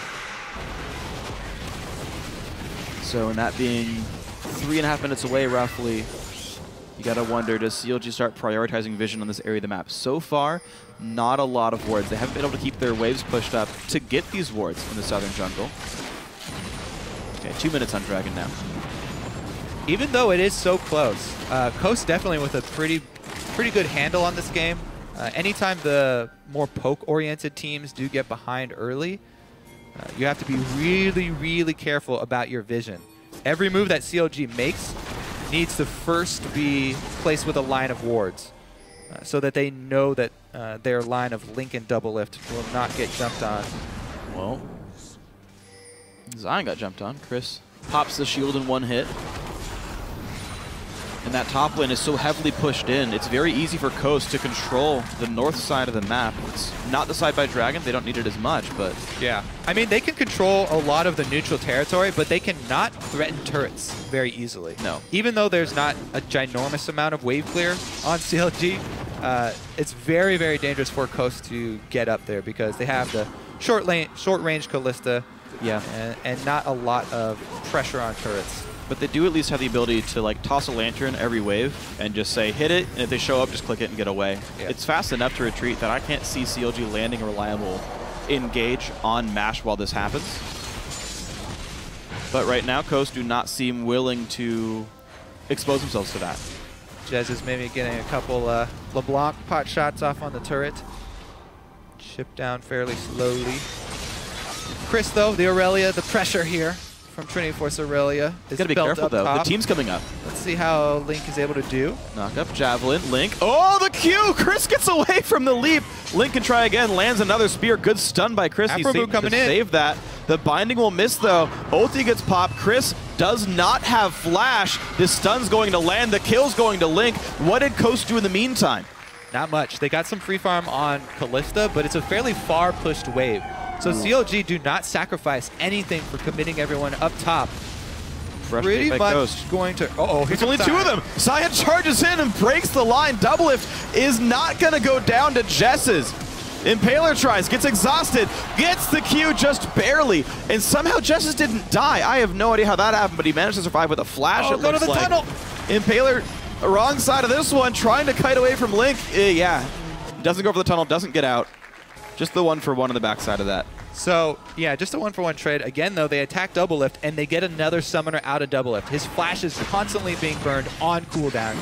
S1: So in that being 3.5 minutes away, roughly, you gotta wonder, does CLG start prioritizing vision on this area of the map? So far, not a lot of wards. They haven't been able to keep their waves pushed up to get these wards in the southern jungle. Okay, 2 minutes on Dragon now.
S2: Even though it is so close, Coast definitely with a pretty good handle on this game. Anytime the more poke-oriented teams do get behind early, you have to be really careful about your vision. Every move that CLG makes needs to first be placed with a line of wards so that they know that their line of Link and Doublelift will not get jumped on.
S1: Well, Zion got jumped on. Cris pops the shield in one hit. And that top lane is so heavily pushed in, it's very easy for Coast to control the north side of the map. It's not the side by Dragon, they don't need it as much, but...
S2: Yeah, I mean, they can control a lot of the neutral territory, but they cannot threaten turrets very easily.
S1: No.
S2: Even though there's not a ginormous amount of wave clear on CLG, it's very dangerous for Coast to get up there because they have the short range Kalista.
S1: Yeah.
S2: And not a lot of pressure on turrets.
S1: But they do at least have the ability to like toss a lantern every wave and just say hit it, and if they show up, just click it and get away. Yeah. It's fast enough to retreat that I can't see CLG landing a reliable engage on MASH while this happens. But right now, Coast do not seem willing to expose themselves to that.
S2: Jesiz maybe getting a couple LeBlanc pot shots off on the turret. Chip down fairly slowly. Cris, though, the Irelia, the pressure here from Trinity Force Irelia is
S1: gotta be careful, though.
S2: Top.
S1: The team's coming up.
S2: Let's see how Link is able to do.
S1: Knock up Javelin. Link. Oh, the Q! Cris gets away from the leap. Link can try again. Lands another spear. Good stun by Cris. He's able to save that. The binding will miss, though. Ulti gets popped. Cris does not have flash. This stun's going to land. The kill's going to Link. What did Coast do in the meantime?
S2: Not much. They got some free farm on Kalista, but it's a fairly far pushed wave. So CLG do not sacrifice anything for committing everyone up top. Pretty much Coast. Going to... Uh-oh,
S1: there's only two of them. Sion charges in and breaks the line. Doublelift is not going to go down to Jesiz. Impaler tries, gets exhausted, gets the Q just barely, and somehow Jesiz didn't die. I have no idea how that happened, but he managed to survive with a flash.
S2: Go to the tunnel.
S1: Impaler, wrong side of this one, trying to kite away from Link. Yeah, doesn't go for the tunnel, doesn't get out. Just the 1-for-1 on the backside of that.
S2: So, yeah, just a 1-for-1 trade. Again, though, they attack Doublelift, and they get another summoner out of Doublelift. His flash is constantly being burned on cooldown.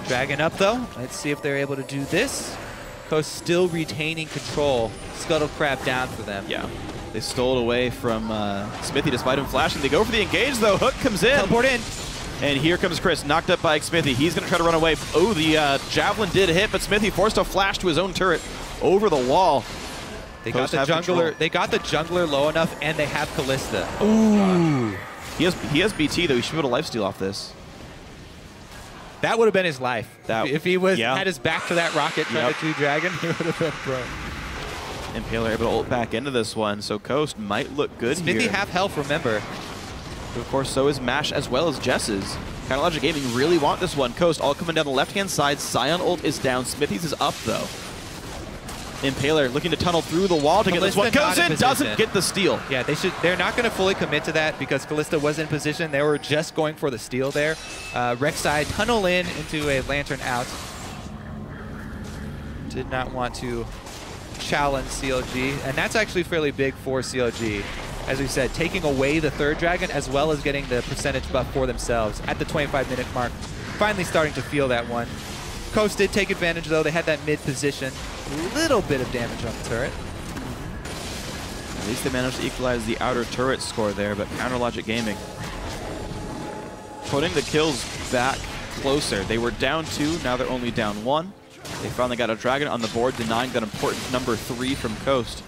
S2: Dragon up, though. Let's see if they're able to do this. Coast still retaining control. Scuttle Crab down for them.
S1: Yeah. They stole it away from Xmithie despite him flashing. They go for the engage, though. Hook comes in.
S2: Teleport in.
S1: And here comes Cris, knocked up by Xmithie. He's going to try to run away. Oh, the Javelin did hit, but Xmithie forced a flash to his own turret over the wall.
S2: They got the jungler. Control. They got the jungler low enough, and they have Kalista.
S1: Ooh. He has BT, though. He should be able to lifesteal off this.
S2: That would have been his life. If he was had his back to that rocket trying to Dragon, he would have been pro.
S1: Impaler able to ult back into this one, so Coast might look good here.
S2: Xmithie have health, remember.
S1: But of course, so is MASH as well as Jesiz. Logic Gaming really want this one. Coast all coming down the left-hand side. Sion ult is down. Xmithie's is up, though. Impaler looking to tunnel through the wall to get this one. Goes in, doesn't get the steal.
S2: Yeah, they're not going to fully commit to that because Kalista was in position. They were just going for the steal there. Rek'Sai tunnel into a lantern out. Did not want to challenge CLG, and that's actually fairly big for CLG. As we said, taking away the third dragon as well as getting the percentage buff for themselves at the 25-minute mark. Finally starting to feel that one. Coast did take advantage, though. They had that mid position. A little bit of damage on the turret.
S1: At least they managed to equalize the outer turret score there, but Logic Gaming putting the kills back closer. They were down 2, now they're only down 1. They finally got a dragon on the board, denying that important number 3 from Coast.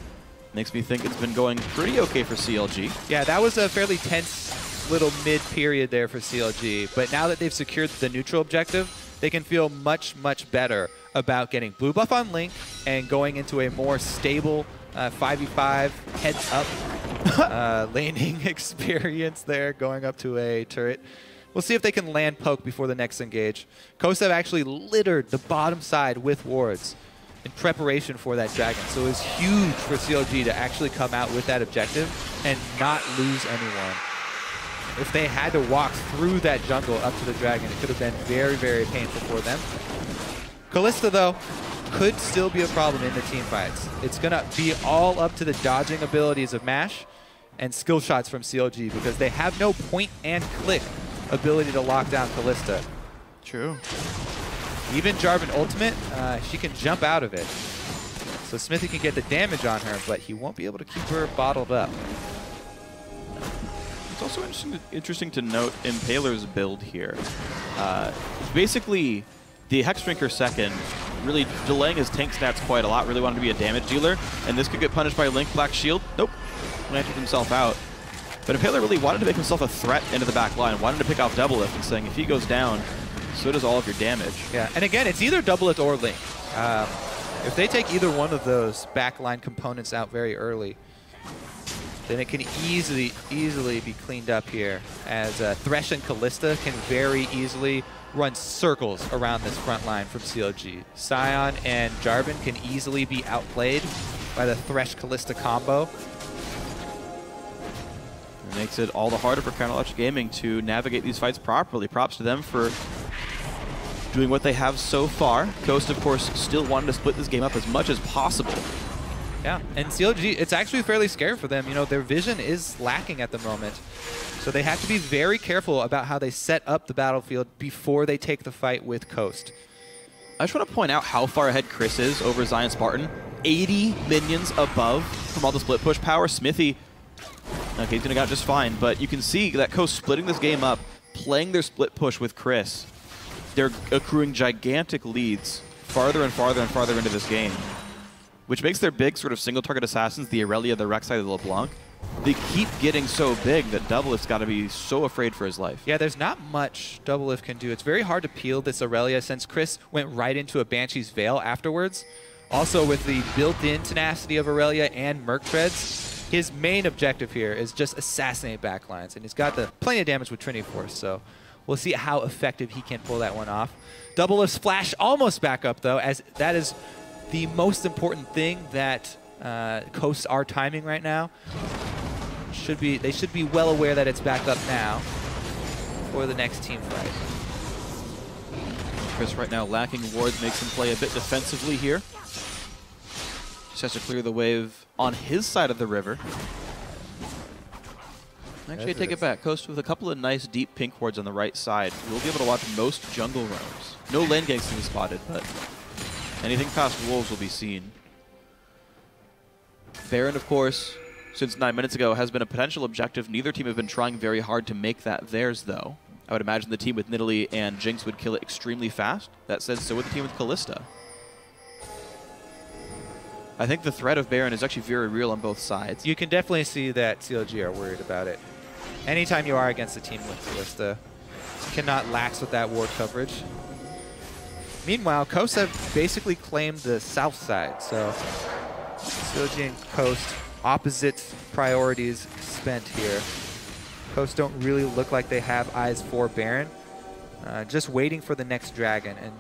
S1: Makes me think it's been going pretty okay for CLG.
S2: Yeah, that was a fairly tense little mid-period there for CLG, but now that they've secured the neutral objective, they can feel much, much better about getting blue buff on Link and going into a more stable 5v5 heads-up laning experience there, going up to a turret. We'll see if they can land poke before the next engage. Coast have actually littered the bottom side with wards in preparation for that dragon. So it was huge for CLG to actually come out with that objective and not lose anyone. If they had to walk through that jungle up to the dragon, it could have been very, very painful for them. Kalista, though, could still be a problem in the team fights. It's going to be all up to the dodging abilities of MASH and skill shots from CLG because they have no point and click ability to lock down Kalista.
S1: True.
S2: Even Jarvan ultimate, she can jump out of it. So Xmithie can get the damage on her, but he won't be able to keep her bottled up.
S1: It's also interesting to note Impaler's build here. Basically, the Hex Drinker second, really delaying his tank stats quite a lot, really wanted to be a damage dealer, and this could get punished by Link Black Shield. Nope, lanterned himself out. But Impaler really wanted to make himself a threat into the back line, wanted to pick off Doublelift and saying if he goes down, so does all of your damage.
S2: Yeah, and again, it's either Doublelift or Link. If they take either one of those backline components out very early, then it can easily be cleaned up here, as Thresh and Kalista can very easily run circles around this front line from CLG. Sion and Jarvan can easily be outplayed by the Thresh Kalista combo.
S1: It makes it all the harder for Counterlogic Gaming to navigate these fights properly. Props to them for doing what they have so far. Coast, of course, still wanting to split this game up as much as possible.
S2: Yeah, and CLG, it's actually fairly scary for them. You know, their vision is lacking at the moment. So they have to be very careful about how they set up the battlefield before they take the fight with Coast.
S1: I just want to point out how far ahead Cris is over ZionSpartan. 80 minions above from all the split push power. Xmithie, okay, he's going to get just fine, but you can see that Coast splitting this game up, playing their split push with Cris. They're accruing gigantic leads farther and farther and farther into this game, which makes their big sort of single target assassins, the Irelia, the Rek'Sai, the LeBlanc, they keep getting so big that Doublelift's got to be so afraid for his life.
S2: Yeah, there's not much Doublelift can do. It's very hard to peel this Irelia since Cris went right into a Banshee's Veil afterwards. Also, with the built-in tenacity of Irelia and Merc Treads, his main objective here is just assassinate backlines, and he's got the plenty of damage with Trinity Force, so we'll see how effective he can pull that one off. Doublelift's flash almost back up, though, as that is the most important thing that Coasts are timing right now. They should be well aware that it's back up now for the next team fight.
S1: Cris right now lacking wards makes him play a bit defensively here. Just has to clear the wave on his side of the river. Actually, I take it back. Coast with a couple of nice deep pink wards on the right side. We'll be able to watch most jungle roams. No lane ganks to be spotted, but anything past wolves will be seen. Baron, of course, since 9 minutes ago, has been a potential objective. Neither team have been trying very hard to make that theirs, though. I would imagine the team with Nidalee and Jinx would kill it extremely fast. That said, so would the team with Kalista. I think the threat of Baron is actually very real on both sides.
S2: You can definitely see that CLG are worried about it. Anytime you are against a team with Kalista, you cannot lax with that ward coverage. Meanwhile, Coast have basically claimed the south side, so CLG and Coast, opposite priorities spent here. Coast don't really look like they have eyes for Baron. Just waiting for the next dragon and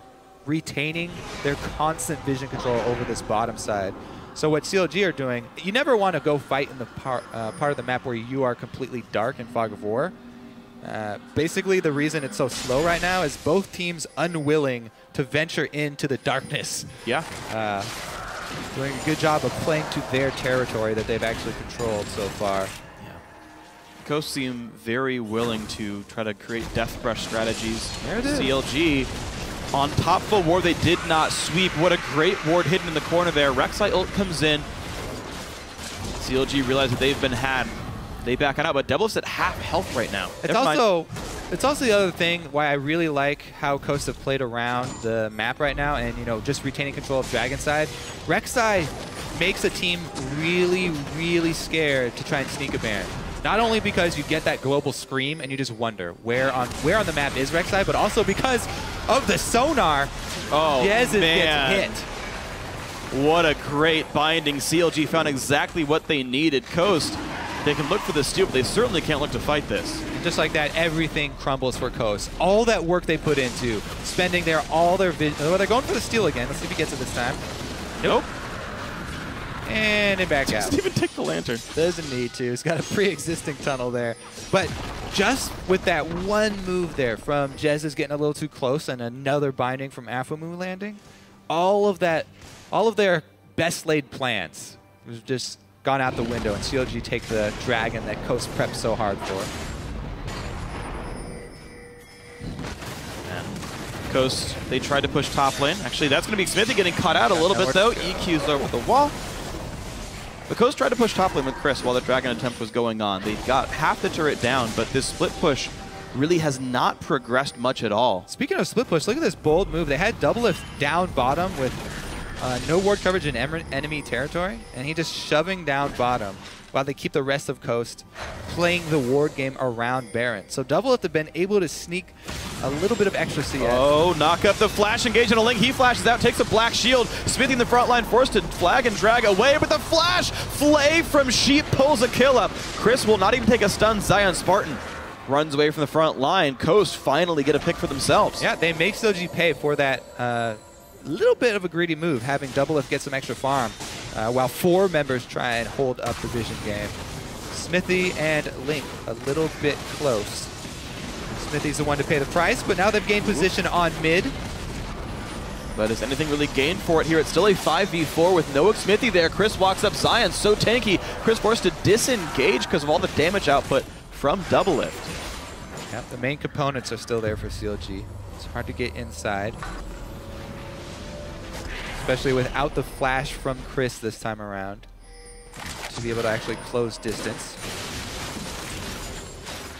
S2: retaining their constant vision control over this bottom side. So what CLG are doing, you never want to go fight in the part of the map where you are completely dark in Fog of War. Basically, the reason it's so slow right now is both teams unwilling to venture into the darkness.
S1: Yeah.
S2: Doing a good job of playing to their territory that they've actually controlled so far.
S1: Yeah. Coast seem very willing to try to create death brush strategies.
S2: There it is.
S1: CLG on top of a ward they did not sweep. What a great ward hidden in the corner there. Rek'Sai ult comes in. CLG realize that they've been had. They back it out, but Doublelift's at half health right now.
S2: It's also the other thing why I really like how Coast have played around the map right now and, you know, just retaining control of Dragon side. Rek'Sai makes a team really, really scared to try and sneak a Baron. Not only because you get that global scream and you just wonder where on the map is Rek'Sai, but also because of the sonar.
S1: Oh,
S2: Jesiz
S1: man.
S2: gets hit.
S1: What a great binding. CLG found exactly what they needed. Coast, they can look for the steal, but they certainly can't look to fight this.
S2: And just like that, everything crumbles for Coast. All that work they put into, spending all their vision. Oh, they're going for the steal again. Let's see if he gets it this time. Nope. And it back out.
S1: Doesn't even take the lantern.
S2: Doesn't need to. He's got a pre-existing tunnel there. But just with that one move there from Jesiz getting a little too close and another binding from Aphromoo landing, all of their best laid plans was just gone out the window, and CLG take the dragon that Coast prepped so hard for.
S1: And Coast, they tried to push top lane. Actually, that's going to be Xmithie getting caught out a little bit, though. EQ's over the wall. The Coast tried to push top lane with Cris while the dragon attempt was going on. They got half the turret down, but this split push really has not progressed much at all.
S2: Speaking of split push, look at this bold move. They had Doublelift down bottom with no ward coverage in enemy territory, and he just shoving down bottom while they keep the rest of Coast playing the ward game around Baron. So Doublelift have been able to sneak a little bit of extra CS.
S1: Oh, knock up the flash engage on a Link. He flashes out, takes a black shield. Xmithie in the front line, forced to flag and drag away, but the flash flay from Sheep pulls a kill up. Cris will not even take a stun. ZionSpartan runs away from the front line. Coast finally get a pick for themselves.
S2: Yeah, they make CLG pay for that little bit of a greedy move, having Doublelift get some extra farm. while 4 members try and hold up the vision game. Xmithie and Link a little bit close. Xmithie's the one to pay the price, but now they've gained position on mid.
S1: But is anything really gained for it here? It's still a 5v4 with no Xmithie there. Cris walks up Zion, so tanky. Cris forced to disengage because of all the damage output from Doublelift.
S2: Yep, the main components are still there for CLG. It's hard to get inside, especially without the flash from Cris this time around to be able to actually close distance.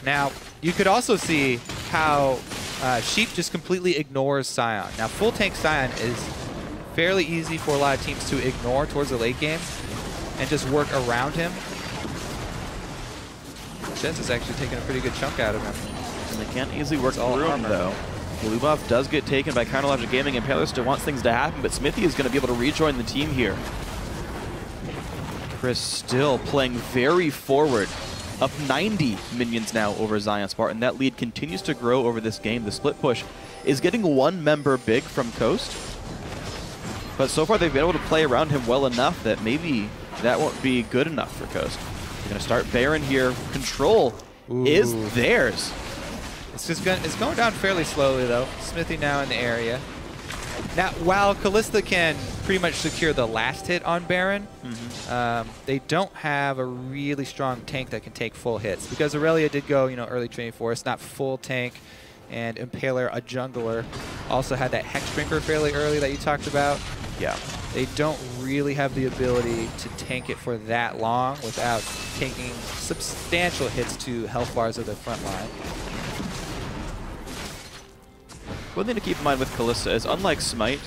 S2: Now, you could also see how Sheep just completely ignores Sion. Now, full tank Sion is fairly easy for a lot of teams to ignore towards the late game and just work around him. Jesiz is actually taking a pretty good chunk out of him.
S1: And they can't easily work through him, though. Blue buff does get taken by Counterlogic Gaming, and Impaler still wants things to happen, but Xmithie is going to be able to rejoin the team here. Cris still playing very forward. Up 90 minions now over ZionSpartan. That lead continues to grow over this game. The split push is getting 1 member big from Coast. But so far they've been able to play around him well enough that maybe that won't be good enough for Coast. They're going to start Baron here. Control is theirs.
S2: It's going down fairly slowly, though. Xmithie now in the area. Now, while Kalista can pretty much secure the last hit on Baron, they don't have a really strong tank that can take full hits. Because Irelia did go, early training for us, not full tank, and Impaler, a jungler, also had that Hex Drinker fairly early that you talked about.
S1: Yeah.
S2: They don't really have the ability to tank it for that long without taking substantial hits to health bars of the front line.
S1: One thing to keep in mind with Kalista is, unlike Smite,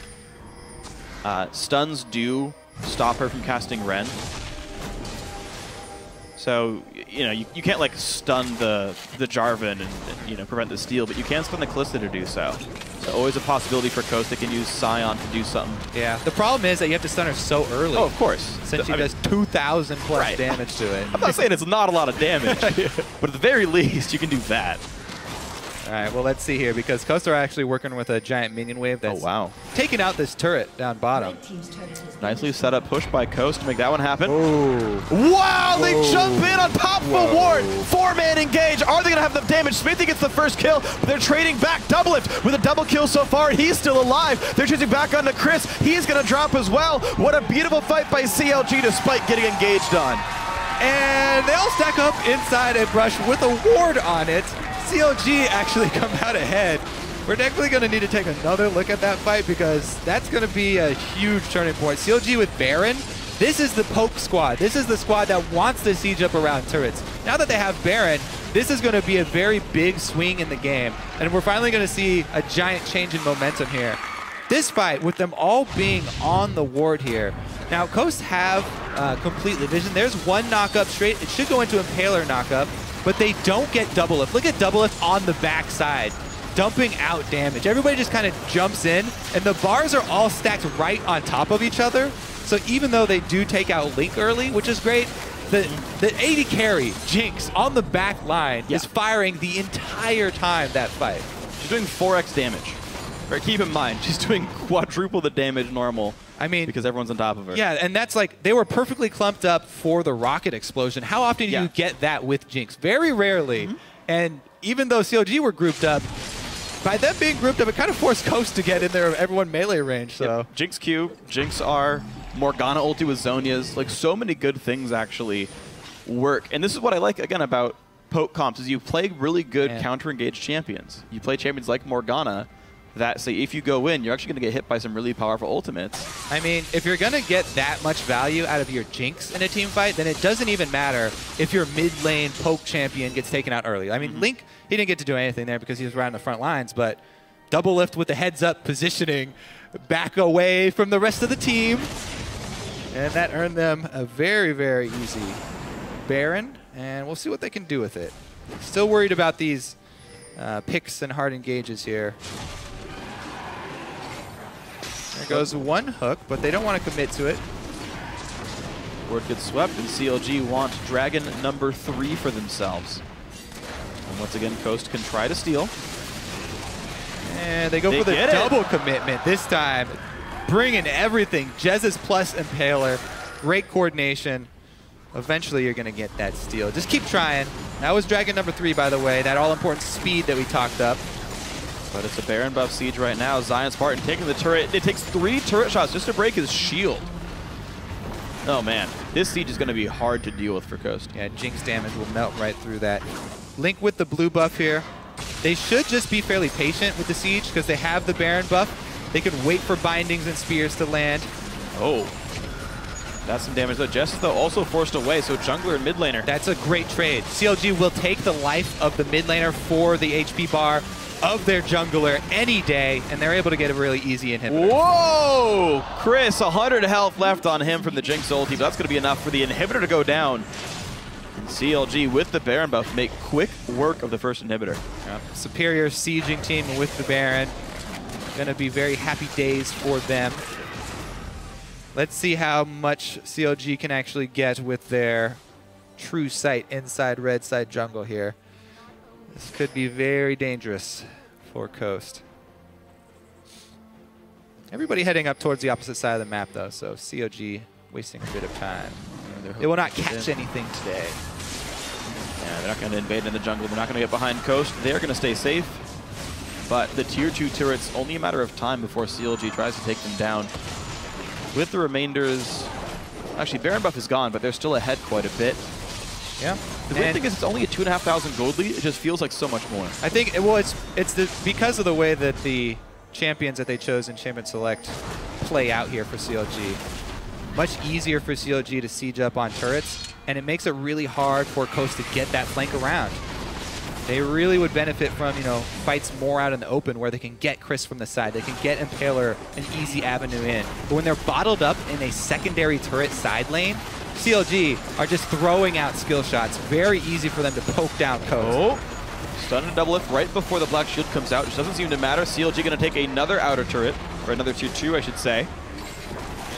S1: stuns do stop her from casting Ren. So, you can't like stun the Jarvan and prevent the steal, but you can stun the Kalista to do so. So always a possibility for Coast that can use Sion to do something.
S2: Yeah, the problem is that you have to stun her so early.
S1: Oh, of course.
S2: Since she does 2,000 plus damage to it.
S1: I'm not saying it's not a lot of damage, but at the very least, you can do that.
S2: All right, well, let's see here, because Coast are actually working with a giant minion wave that's taking out this turret down bottom.
S1: Nicely set up push by Coast to make that one happen.
S2: Ooh.
S1: Wow, they jump in on top of a ward. 4-man engage. Are they going to have the damage? Xmithie gets the first kill, but they're trading back. Doublelift with a double kill so far, and he's still alive. They're chasing back onto Cris. He's going to drop as well. What a beautiful fight by CLG despite getting engaged on.
S2: And they all stack up inside a brush with a ward on it. CLG actually come out ahead. We're definitely going to need to take another look at that fight because that's going to be a huge turning point. CLG with Baron, this is the poke squad. This is the squad that wants to siege up around turrets. Now that they have Baron, this is going to be a very big swing in the game. And we're finally going to see a giant change in momentum here. This fight, with them all being on the ward here. Now, Coast have completely vision. There's one knockup straight. It should go into Impaler knockup. But they don't get Doublelift. Look at Doublelift on the backside, dumping out damage. Everybody just kind of jumps in, and the bars are all stacked right on top of each other. So even though they do take out Link early, which is great, the AD carry, Jinx, on the back line is firing the entire time that fight.
S1: She's doing 4x damage. Right, keep in mind, she's doing quadruple the damage normal. I mean, because everyone's on top of her.
S2: Yeah, and that's like, they were perfectly clumped up for the rocket explosion. How often do you get that with Jinx? Very rarely. And even though CLG were grouped up, by them being grouped up, it kind of forced Coast to get in there, everyone melee range. So
S1: Jinx Q, Jinx R, Morgana ulti with Zhonya's, like so many good things actually work. And this is what I like, again, about poke comps, is you play really good counter-engaged champions. You play champions like Morgana, that say if you go in, you're actually going to get hit by some really powerful ultimates.
S2: I mean, if you're going to get that much value out of your Jinx in a team fight, then it doesn't even matter if your mid-lane poke champion gets taken out early. I mean, Link, he didn't get to do anything there because he was right on the front lines, but Doublelift with the heads-up positioning, back away from the rest of the team, and that earned them a very, very easy Baron, and we'll see what they can do with it. Still worried about these picks and hard engages here. There goes one hook, but they don't want to commit to it.
S1: Word gets swept, and CLG want Dragon number 3 for themselves. And once again, Coast can try to steal.
S2: And they go for the double commitment this time, bringing everything. Jesiz plus Impaler. Great coordination. Eventually, you're going to get that steal. Just keep trying. That was Dragon number 3, by the way. That all-important speed that we talked up.
S1: But it's a Baron buff siege right now. ZionSpartan taking the turret. It takes 3 turret shots just to break his shield. Oh, man. This siege is going to be hard to deal with for Coast.
S2: Yeah, Jinx damage will melt right through that. Link with the blue buff here. They should just be fairly patient with the siege because they have the Baron buff. They could wait for bindings and spears to land.
S1: Oh. That's some damage though. Jesiz though also forced away, so jungler and mid laner.
S2: That's a great trade. CLG will take the life of the mid laner for the HP bar of their jungler any day, and they're able to get a really easy inhibitor.
S1: Whoa! Cris, 100 health left on him from the Jinx ulti, but that's going to be enough for the inhibitor to go down. And CLG with the Baron buff make quick work of the first inhibitor.
S2: Yep. Superior sieging team with the Baron. Going to be very happy days for them. Let's see how much CLG can actually get with their true sight inside red side jungle here. This could be very dangerous for Coast. Everybody heading up towards the opposite side of the map, though, so CLG wasting a bit of time. They will not catch anything today.
S1: Yeah, they're not going to invade in the jungle. They're not going to get behind Coast. They're going to stay safe. But the tier 2 turrets, only a matter of time before CLG tries to take them down. With the remainders, actually Baron buff is gone, but they're still ahead quite a bit.
S2: Yeah.
S1: The weird thing is it's only a 2,500 gold lead. It just feels like so much more.
S2: I think, well, because of the way that the champions that they chose in Champion Select play out here for CLG. Much easier for CLG to siege up on turrets, and it makes it really hard for Coast to get that flank around. They really would benefit from, you know, fights more out in the open where they can get Cris from the side. They can get Impaler an easy avenue in. But when they're bottled up in a secondary turret side lane, CLG are just throwing out skill shots. Very easy for them to poke down Coast.
S1: Oh, stun and Doublelift right before the black shield comes out, which doesn't seem to matter. CLG going to take another outer turret, or another tier 2, I should say.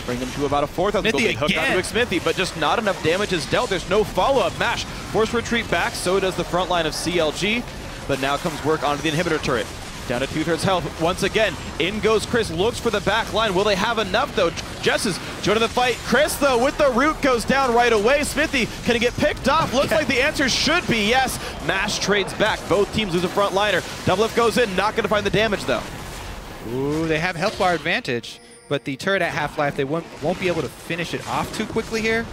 S1: Bring them to about a 4,000 gold lead. Hooked onto Xmithie, but just not enough damage is dealt. There's no follow-up. Mash, forced retreat back, so does the front line of CLG. But now comes work onto the inhibitor turret. Down to 2/3 health. Once again, in goes Cris, looks for the back line. Will they have enough, though? Jesiz joining the fight. Cris, though, with the root, goes down right away. Xmithie, can he get picked off? Looks like the answer should be yes. Mash trades back. Both teams lose a front liner. Doublelift goes in, not going to find the damage, though.
S2: Ooh, they have health bar advantage. But the turret at half-life, they won't be able to finish it off too quickly here.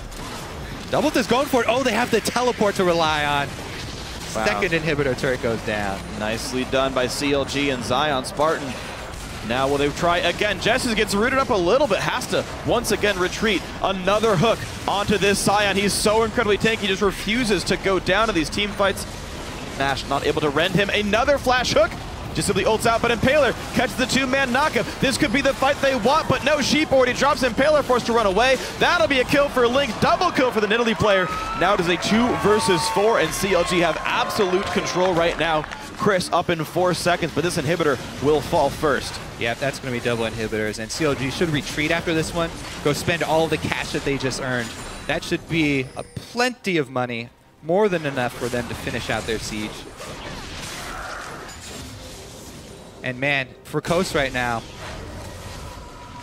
S2: Doublelift is going for it. Oh, they have the teleport to rely on. Wow. Second inhibitor turret goes down.
S1: Nicely done by CLG and ZionSpartan. Now will they try again? Jesiz gets rooted up a little bit. Has to once again retreat. Another hook onto this Sion. He's so incredibly tanky. He just refuses to go down to these team fights. Nash not able to rend him. Another flash hook. Just simply ults out, but Impaler catches the 2-man knockup. This could be the fight they want, but no, Sheep already drops Impaler, forced to run away. That'll be a kill for Link, double kill for the Nidalee player. Now it is a 2 versus 4, and CLG have absolute control right now. Cris up in 4 seconds, but this inhibitor will fall first.
S2: Yeah, that's going to be double inhibitors, and CLG should retreat after this one, go spend all of the cash that they just earned. That should be plenty of money, more than enough for them to finish out their siege. And man, for Coast right now,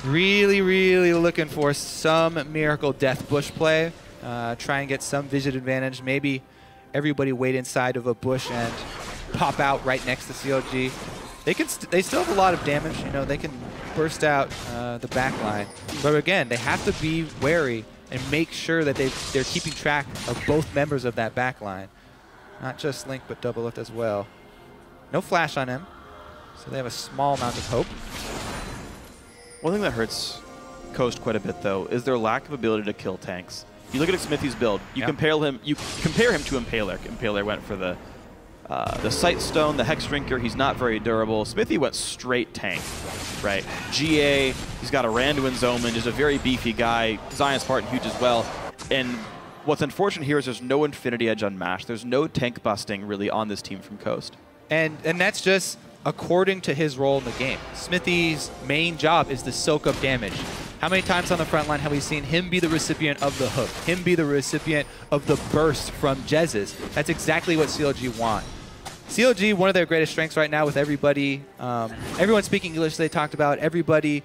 S2: really, really looking for some miracle death bush play. Try and get some vision advantage. Maybe everybody wait inside of a bush and pop out right next to CLG. They still have a lot of damage. You know, they can burst out the back line. But again, they have to be wary and make sure that they're keeping track of both members of that back line. Not just Link, but Doublelift as well. No flash on him. So they have a small amount of hope.
S1: One thing that hurts Coast quite a bit, though, is their lack of ability to kill tanks. You look at Xmithie's build. You compare him to Impaler. Impaler went for the Sight Stone, the Hex Drinker. He's not very durable. Xmithie went straight tank, right? GA. He's got a Randuin's Omen. Just a very beefy guy. ZionSpartan huge as well. And what's unfortunate here is there's no Infinity Edge on Mash. There's no tank busting really on this team from Coast.
S2: And that's just according to his role in the game. Xmithie's main job is to soak up damage. How many times on the front line have we seen him be the recipient of the hook, him be the recipient of the burst from Jesiz? That's exactly what CLG want. CLG, one of their greatest strengths right now with everybody, everyone speaking English they talked about, everybody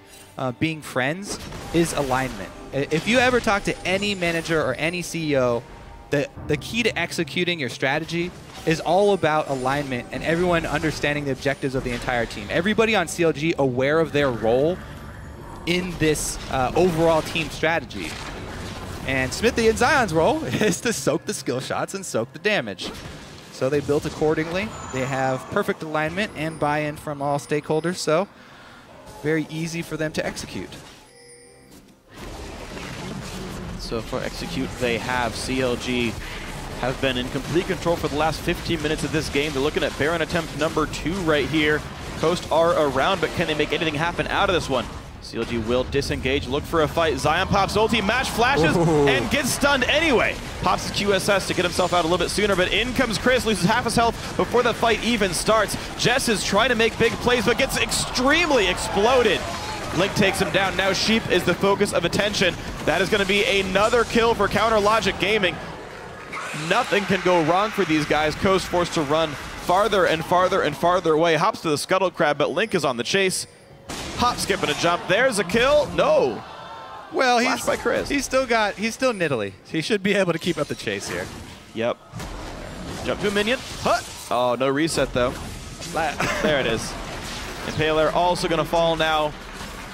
S2: being friends. is alignment. If you ever talk to any manager or any CEO, the key to executing your strategy is all about alignment and everyone understanding the objectives of the entire team. Everybody on CLG aware of their role in this overall team strategy. And Xmithie and Zion's role is to soak the skill shots and soak the damage. So they built accordingly. They have perfect alignment and buy-in from all stakeholders, so very easy for them to execute.
S1: So for execute, they have CLG have been in complete control for the last 15 minutes of this game. They're looking at Baron attempt number 2 right here. Coast are around, but can they make anything happen out of this one? CLG will disengage, look for a fight. Zion pops ulti, Mash flashes, and gets stunned anyway. Pops his QSS to get himself out a little bit sooner, but in comes Cris, loses half his health before the fight even starts. Jesiz trying to make big plays, but gets extremely exploded. Link takes him down. Now Sheep is the focus of attention. That is going to be another kill for Counter Logic Gaming. Nothing can go wrong for these guys. Coast forced to run farther and farther and farther away. Hops to the Scuttle Crab, but Link is on the chase. Hop, skip, and a jump. There's a kill. No.
S2: Well,
S1: Flash by Cris.
S2: He's still Nidalee. He should be able to keep up the chase here.
S1: Yep. Jump to a minion. Hut. Oh, no reset though. There it is. Impaler also going to fall now.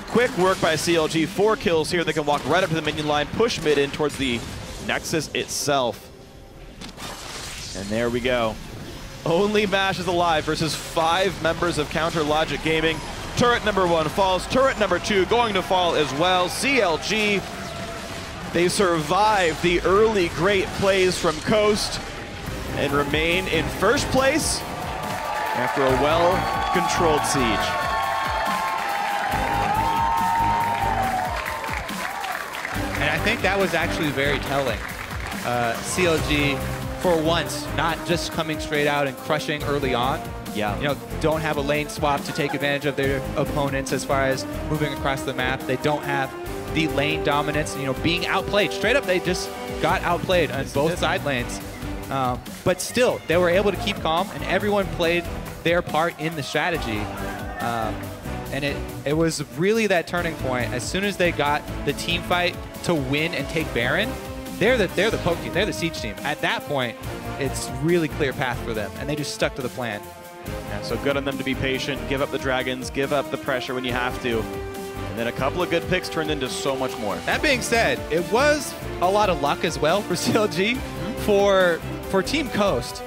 S1: Quick work by CLG. 4 kills here. They can walk right up to the minion line, push mid in towards the Nexus itself. And there we go. Only Mash is alive versus 5 members of Counter Logic Gaming. Turret number 1 falls. Turret number 2 going to fall as well. CLG, they survive the early great plays from Coast and remain in first place after a well-controlled siege.
S2: And I think that was actually very telling. CLG, for once, not just coming straight out and crushing early on.
S1: Yeah.
S2: You know, don't have a lane swap to take advantage of their opponents as far as moving across the map. They don't have the lane dominance, you know, being outplayed. Straight up, they just got outplayed on both side lanes. But still, they were able to keep calm, and everyone played their part in the strategy. And it was really that turning point. As soon as they got the team fight to win and take Baron, they're the poke team, they're the siege team. At that point, it's really clear path for them, and they just stuck to the plan.
S1: Yeah, so good on them to be patient, give up the dragons, give up the pressure when you have to. And then a couple of good picks turned into so much more.
S2: That being said, it was a lot of luck as well for CLG. For Team Coast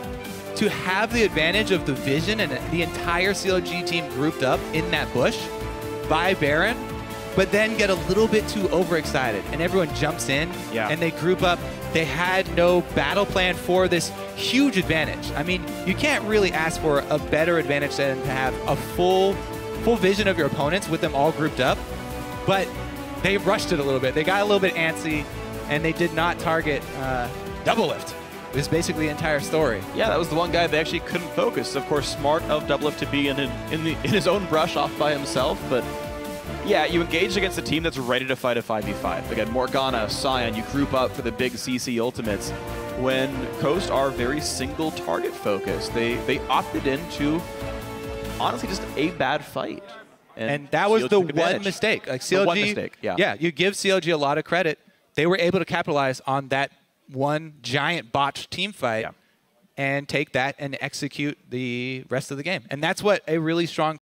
S2: to have the advantage of the vision and the entire CLG team grouped up in that bush by Baron, but then get a little bit too overexcited and everyone jumps in and they group up. They had no battle plan for this huge advantage. I mean, you can't really ask for a better advantage than to have a full vision of your opponents with them all grouped up, but they rushed it a little bit. They got a little bit antsy and they did not target Doublelift. It was basically the entire story.
S1: Yeah, that was the one guy they actually couldn't focus. Of course, smart of Doublelift to be in his own brush off by himself, but yeah, you engage against a team that's ready to fight a 5v5. Again, Morgana, Sion, you group up for the big CC ultimates. When Coast are very single target focused, they opted into honestly just a bad fight.
S2: And that was the one mistake. Like CLG,
S1: one mistake,
S2: yeah, you give CLG a lot of credit. They were able to capitalize on that one giant botched team fight and take that and execute the rest of the game. And that's what a really strong